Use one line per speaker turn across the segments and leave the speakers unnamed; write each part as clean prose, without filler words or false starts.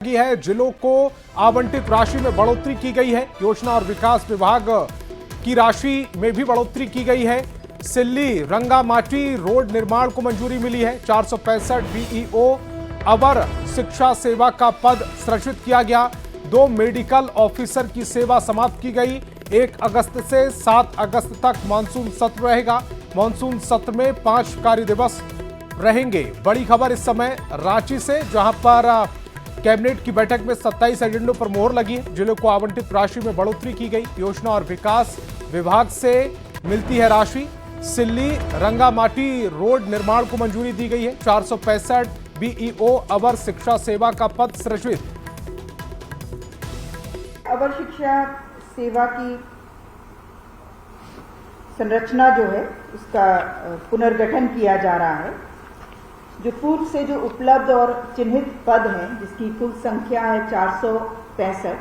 की है। जिलों को आवंटित राशि में बढ़ोतरी की गई है। योजना और विकास विभाग की राशि में भी बढ़ोतरी की गई है। सिल्ली रंगामाटी रोड निर्माण को मंजूरी मिली है। 465 बीईओ अवर शिक्षा सेवा का पद सृजित किया गया। 2 मेडिकल ऑफिसर की सेवा समाप्त की गई। 1 अगस्त से 7 अगस्त तक मानसून सत्र रहेगा। मानसून सत्र में 5 कार्य दिवस रहेंगे। बड़ी खबर इस समय रांची से, जहां पर कैबिनेट की बैठक में 27 एजेंडों पर मोहर लगी है। जिलों को आवंटित राशि में बढ़ोतरी की गई। योजना और विकास विभाग से मिलती है राशि। सिल्ली रंगामाटी रोड निर्माण को मंजूरी दी गई है। 465 बीईओ अवर शिक्षा सेवा का पद सृजित।
अवर शिक्षा सेवा की संरचना जो है उसका पुनर्गठन किया जा रहा है। जो पूर्व से जो उपलब्ध और चिन्हित पद हैं, जिसकी कुल संख्या है 465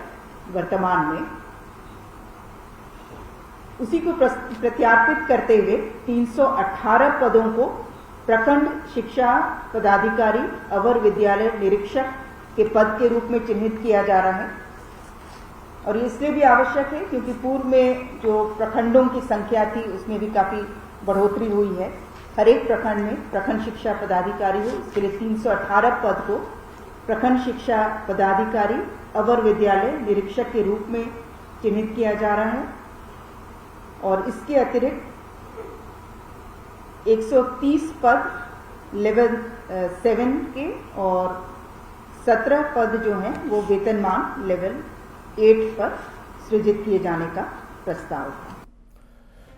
वर्तमान में, उसी को प्रत्यार्पित करते हुए 318 पदों को प्रखंड शिक्षा पदाधिकारी अवर विद्यालय निरीक्षक के पद के रूप में चिन्हित किया जा रहा है। और ये इसलिए भी आवश्यक है क्योंकि पूर्व में जो प्रखंडों की संख्या थी उसमें भी काफी बढ़ोतरी हुई है। हर एक प्रखंड में प्रखंड शिक्षा पदाधिकारी हो, इसके लिए 318 पद को प्रखंड शिक्षा पदाधिकारी अवर विद्यालय निरीक्षक के रूप में चिन्हित किया जा रहा है। और इसके अतिरिक्त 130 पद लेवल 7 के और 17 पद जो हैं वो वेतनमान लेवल 8 पर सृजित किए जाने का प्रस्ताव है।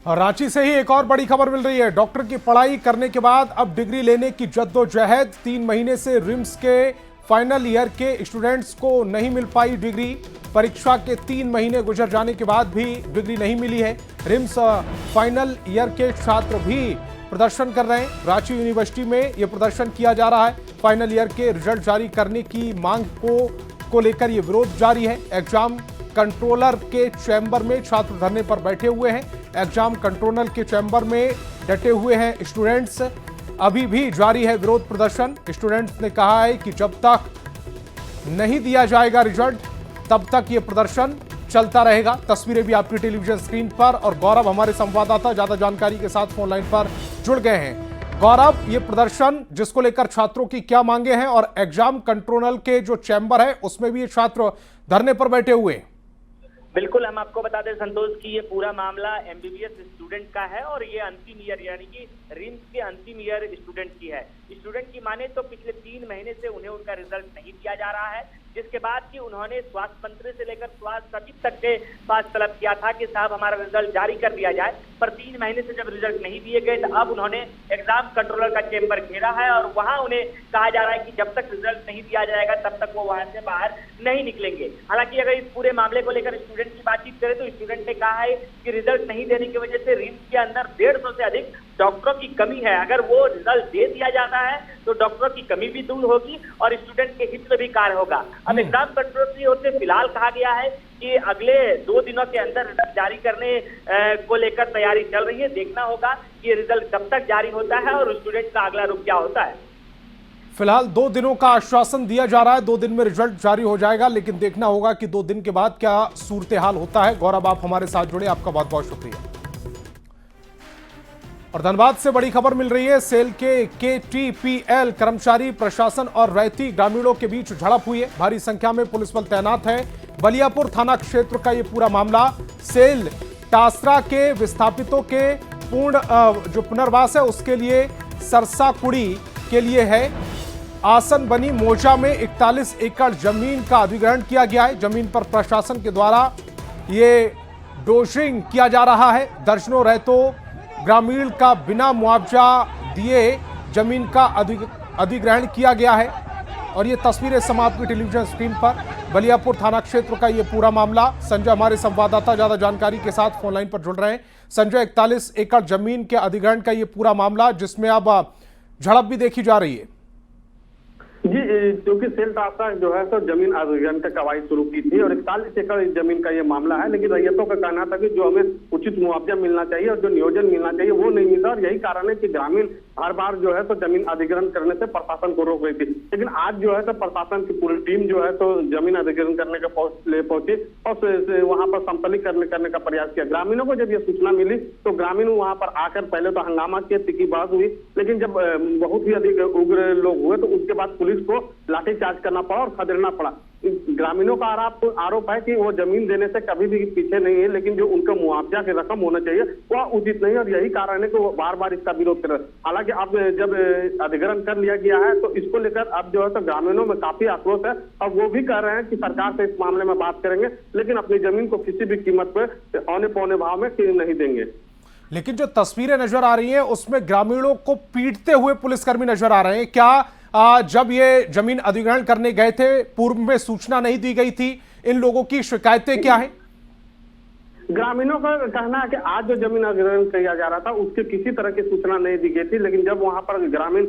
रांची से ही एक और बड़ी खबर मिल रही है। डॉक्टर की पढ़ाई करने के बाद अब डिग्री लेने की जद्दोजहद। 3 महीने से रिम्स के फाइनल ईयर के स्टूडेंट्स को नहीं मिल पाई डिग्री। परीक्षा के 3 महीने गुजर जाने के बाद भी डिग्री नहीं मिली है। रिम्स फाइनल ईयर के छात्र भी प्रदर्शन कर रहे हैं। रांची यूनिवर्सिटी में यह प्रदर्शन किया जा रहा है। फाइनल ईयर के रिजल्ट जारी करने की मांग को लेकर यह विरोध जारी है। एग्जाम कंट्रोलर के चैम्बर में छात्र धरने पर बैठे हुए हैं। एग्जाम कंट्रोलर के चैम्बर में डटे हुए हैं स्टूडेंट्स। अभी भी जारी है विरोध प्रदर्शन। स्टूडेंट्स ने कहा है कि जब तक नहीं दिया जाएगा रिजल्ट तब तक ये प्रदर्शन चलता रहेगा। तस्वीरें भी आपकी टेलीविजन स्क्रीन पर। और गौरव हमारे संवाददाता ज्यादा जानकारी के साथ फोन लाइन पर जुड़ गए हैं। गौरव, ये प्रदर्शन जिसको लेकर छात्रों की क्या मांगे हैं और एग्जाम कंट्रोलर के जो चैम्बर है उसमें भी ये छात्र धरने पर बैठे हुए हैं?
बिल्कुल, हम आपको बता दें संतोष कि ये पूरा मामला एमबीबीएस स्टूडेंट का है और ये अंतिम ईयर यानी कि रिम्स के अंतिम ईयर स्टूडेंट की है। स्टूडेंट की माने तो पिछले 3 महीने से उन्हें उनका रिजल्ट नहीं दिया जा रहा है, जिसके बाद कि उन्होंने स्वास्थ्य मंत्री से लेकर स्वास्थ्य सचिव तक के पास तलब किया था कि साहब हमारा रिजल्ट जारी कर दिया जाए। पर 3 महीने से जब रिजल्ट नहीं दिए गए तो अब उन्होंने एग्जाम कंट्रोलर का चेंबर घेरा है और वहां उन्हें कहा जा रहा है कि जब तक रिजल्ट नहीं दिया जाएगा तब तक वो वहां से बाहर नहीं निकलेंगे। हालांकि अगर इस पूरे मामले को लेकर स्टूडेंट की बातचीत करें तो स्टूडेंट ने कहा है कि रिजल्ट नहीं देने की वजह से रिम्स के अंदर 150 से अधिक डॉक्टरों की कमी है। अगर वो रिजल्ट दे दिया जाता है तो डॉक्टरों की कमी भी दूर होगी और स्टूडेंट के हित में भी कार्य होगा। अब एग्जाम कंट्रोलर की ओर से फिलहाल कहा गया है कि अगले 2 दिनों के अंदर रिजल्ट जारी करने को लेकर तैयारी चल रही है। देखना होगा कि रिजल्ट कब तक जारी होता है और स्टूडेंट का अगला रुख क्या होता है।
फिलहाल 2 दिनों का आश्वासन दिया जा रहा है। 2 दिन में रिजल्ट जारी हो जाएगा, लेकिन देखना होगा कि 2 दिन के बाद क्या सूरत हाल होता है। गौरव, आप हमारे साथ जुड़े, आपका बहुत बहुत शुक्रिया। और धनबाद से बड़ी खबर मिल रही है। सेल के KTPL कर्मचारी, प्रशासन और रैयती ग्रामीणों के बीच झड़प हुई है। भारी संख्या में पुलिस बल तैनात है। बलियापुर थाना क्षेत्र का यह पूरा मामला। सेल टासरा के विस्थापितों के जो पुनर्वास है उसके लिए सरसाकुड़ी के लिए है। आसन बनी मोजा में 41 एकड़ जमीन का अधिग्रहण किया गया है। जमीन पर प्रशासन के द्वारा ये डोजिंग किया जा रहा है। दर्जनों रैयतों ग्रामीण का बिना मुआवजा दिए जमीन का अधिग्रहण किया गया है। और ये तस्वीरें समाप्त की टेलीविजन स्क्रीन पर। बलियापुर थाना क्षेत्र का ये पूरा मामला। संजय हमारे संवाददाता ज्यादा जानकारी के साथ फोन लाइन पर जुड़ रहे हैं। संजय, 41 एकड़ जमीन के अधिग्रहण का ये पूरा मामला जिसमें अब झड़प भी देखी जा रही है।
जी, क्योंकि सेल टासरा जो है तो जमीन अधिग्रहण की कार्रवाई शुरू की थी और 41 एकड़ जमीन का ये मामला है। लेकिन रैयतों का कहना था कि जो हमें उचित मुआवजा मिलना चाहिए और जो नियोजन मिलना चाहिए वो नहीं मिला और यही कारण है कि ग्रामीण हर बार जो है तो जमीन अधिग्रहण करने से प्रशासन को रोक रही थी। लेकिन आज जो है तो प्रशासन की पूरी टीम जो है तो जमीन अधिग्रहण करने के पहुंची और वहां पर समतलीकरण करने का प्रयास किया। ग्रामीणों को जब ये सूचना मिली तो ग्रामीण वहां पर आकर पहले तो हंगामा किए, तीखी बहस हुई, लेकिन जब बहुत ही अधिक उग्र लोग हुए तो उसके बाद पुलिस को लाठीचार्ज करना पड़ा और खदेड़ना पड़ा। ग्रामीणों का आरोप है कि वो जमीन देने से कभी भी पीछे नहीं है, लेकिन जो उनका मुआवजा की रकम होना चाहिए वह उचित नहीं है और यही कारण है कि वो बार बार इसका विरोध कर रहे हैं। हालांकि अब जब अधिग्रहण कर लिया गया है तो इसको लेकर अब जो है तो ग्रामीणों में काफी आक्रोश है और वो भी कह रहे हैं कि सरकार से इस मामले में बात करेंगे, लेकिन अपनी जमीन को किसी भी कीमत पर औने पौने भाव में नहीं देंगे।
लेकिन जो तस्वीरें नजर आ रही हैं उसमें ग्रामीणों को पीटते हुए पुलिसकर्मी नजर आ रहे हैं। क्या जब ये जमीन अधिग्रहण करने गए थे पूर्व में सूचना नहीं दी गई थी? इन लोगों की शिकायतें क्या हैं?
ग्रामीणों का कहना है कि आज जो जमीन अधिग्रहण किया जा रहा था उसके किसी तरह की सूचना नहीं दी गई थी, लेकिन जब वहां पर ग्रामीण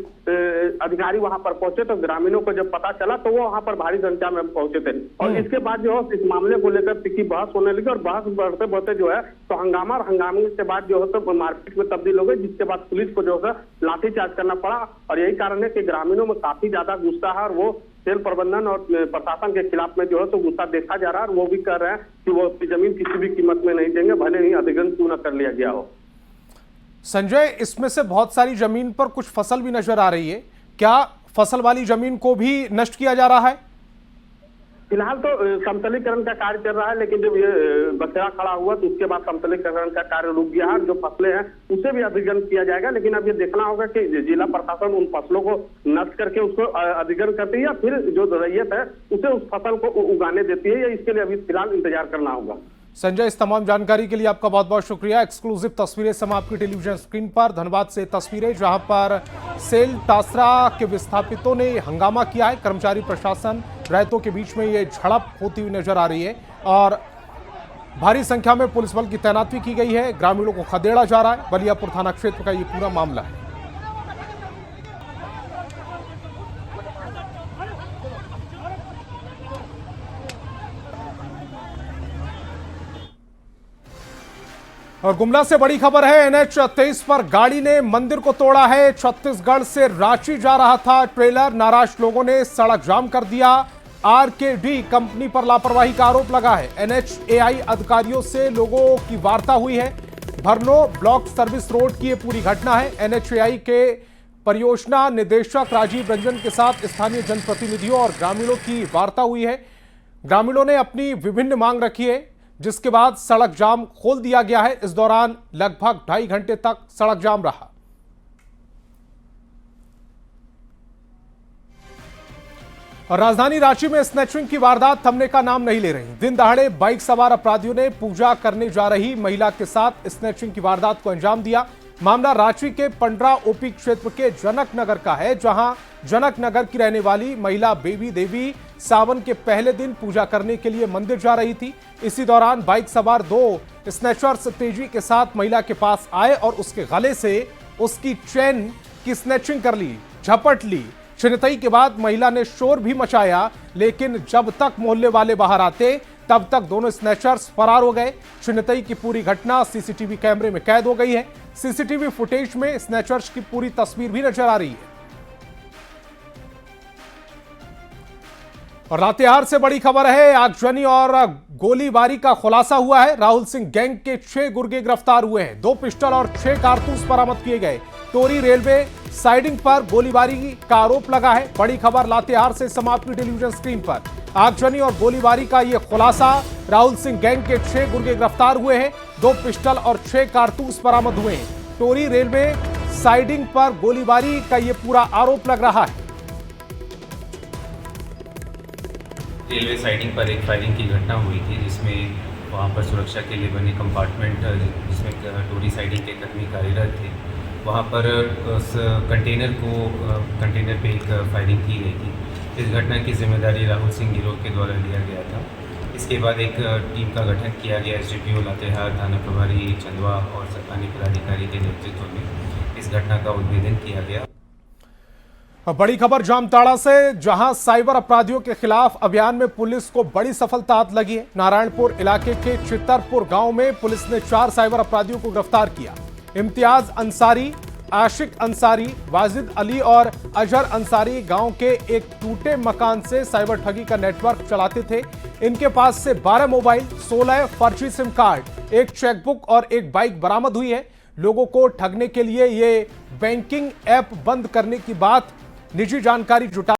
अधिकारी वहां पर पहुंचे तो ग्रामीणों को जब पता चला तो वो वहां पर भारी संख्या में पहुंचे थे और इसके बाद जो है इस मामले को लेकर तीखी बहस होने लगी और बहस बढ़ते बढ़ते जो है तो हंगामा और हंगामे के बाद जो है तो मारपीट में तब्दील हो गई, जिसके बाद पुलिस को जो है लाठीचार्ज करना पड़ा और यही कारण है कि ग्रामीणों में काफी ज्यादा गुस्सा है और वो सेल प्रबंधन और प्रशासन के खिलाफ में जो है तो गुस्सा देखा जा रहा है और वो भी कह रहे हैं कि वो अपनी जमीन किसी भी कीमत में नहीं देंगे, भले ही अधिग्रहण क्यों न कर लिया गया हो।
संजय, इसमें से बहुत सारी जमीन पर कुछ फसल भी नजर आ रही है, क्या फसल वाली जमीन को भी नष्ट किया जा रहा है?
फिलहाल तो समतलीकरण का कार्य चल रहा है, लेकिन जब ये बसेरा खड़ा हुआ तो उसके बाद समतलीकरण का कार्य रुक गया है। जो फसलें हैं उसे भी अधिग्रहण किया जाएगा, लेकिन अब ये देखना होगा कि जिला प्रशासन उन फसलों को नष्ट करके उसको अधिग्रहण करती है या फिर जो रैयत है उसे उस फसल को उगाने देती है, या इसके लिए अभी फिलहाल इंतजार करना होगा।
संजय, इस तमाम जानकारी के लिए आपका बहुत बहुत शुक्रिया। एक्सक्लूसिव तस्वीरें समय आपकी टेलीविजन स्क्रीन पर। धनबाद से तस्वीरें जहां पर सेल टासरा के विस्थापितों ने हंगामा किया है। कर्मचारी प्रशासन रैयतों के बीच में ये झड़प होती हुई नजर आ रही है और भारी संख्या में पुलिस बल की तैनाती की गई है। ग्रामीणों को खदेड़ा जा रहा है। बलियापुर थाना क्षेत्र का ये पूरा मामला है। और गुमला से बड़ी खबर है। NH 23 पर गाड़ी ने मंदिर को तोड़ा है। छत्तीसगढ़ से रांची जा रहा था ट्रेलर। नाराज लोगों ने सड़क जाम कर दिया। RKD कंपनी पर लापरवाही का आरोप लगा है। NHAI अधिकारियों से लोगों की वार्ता हुई है। भरनो ब्लॉक सर्विस रोड की ये पूरी घटना है। NHAI के परियोजना निदेशक राजीव रंजन के साथ स्थानीय जनप्रतिनिधियों और ग्रामीणों की वार्ता हुई है। ग्रामीणों ने अपनी विभिन्न मांग रखी है, जिसके बाद सड़क जाम खोल दिया गया है। इस दौरान लगभग 2.5 घंटे तक सड़क जाम रहा। और राजधानी रांची में स्नैचिंग की वारदात थमने का नाम नहीं ले रही। दिन दहाड़े बाइक सवार अपराधियों ने पूजा करने जा रही महिला के साथ स्नैचिंग की वारदात को अंजाम दिया। मामला रांची के पंडरा ओपी क्षेत्र के जनक नगर का है, जहां जनक नगर की रहने वाली महिला बेबी देवी सावन के पहले दिन पूजा करने के लिए मंदिर जा रही थी। इसी दौरान बाइक सवार 2 स्नैचर्स तेजी के साथ महिला के पास आए और उसके गले से उसकी चेन की स्नैचिंग कर ली, झपट ली। छिनतई के बाद महिला ने शोर भी मचाया, लेकिन जब तक मोहल्ले वाले बाहर आते तब तक दोनों स्नैचर्स फरार हो गए। छिनतई की पूरी घटना सीसीटीवी कैमरे में कैद हो गई है। सीसीटीवी फुटेज में स्नैचर्स की पूरी तस्वीर भी नजर आ रही है। और लातेहार से बड़ी खबर है। आगजनी और गोलीबारी का खुलासा हुआ है। राहुल सिंह गैंग के 6 गुर्गे गिरफ्तार हुए हैं। 2 पिस्टल और 6 कारतूस बरामद किए गए। टोरी रेलवे साइडिंग पर गोलीबारी का आरोप लगा है। बड़ी खबर लातेहार से समाप्त हुई टेलीविजन स्क्रीन पर। आगजनी और गोलीबारी का यह खुलासा। राहुल सिंह गैंग के 6 गुर्गे गिरफ्तार हुए हैं। 2 पिस्टल और 6 कारतूस बरामद हुए हैं। टोरी रेलवे साइडिंग पर गोलीबारी का यह पूरा आरोप लग रहा है।
रेलवे साइडिंग पर एक फायरिंग की घटना हुई थी, जिसमें वहाँ पर सुरक्षा के लिए बने कंपार्टमेंट जिसमें टोरी साइडिंग के कर्मी कार्यरत थे, वहाँ पर उस कंटेनर पे एक फायरिंग की गई थी। इस घटना की जिम्मेदारी राहुल सिंह गिरोह के द्वारा लिया गया था। इसके बाद एक टीम का गठन किया गया। SDPO लातेहार, थाना प्रभारी चंदवा और सरकारी पदाधिकारी के नेतृत्व में इस घटना का उद्भेदन किया गया।
बड़ी खबर जामताड़ा से, जहां साइबर अपराधियों के खिलाफ अभियान में पुलिस को बड़ी सफलता हाथ लगी है। नारायणपुर इलाके के चित्तरपुर गांव में पुलिस ने 4 साइबर अपराधियों को गिरफ्तार किया। इम्तियाज अंसारी, आशिक अंसारी, वाजिद अली और अजहर अंसारी गांव के एक टूटे मकान से साइबर ठगी का नेटवर्क चलाते थे। इनके पास से 12 मोबाइल, 16 फर्जी सिम कार्ड, एक चेकबुक और एक बाइक बरामद हुई है। लोगों को ठगने के लिए ये बैंकिंग ऐप बंद करने की बात, निजी जानकारी जुटा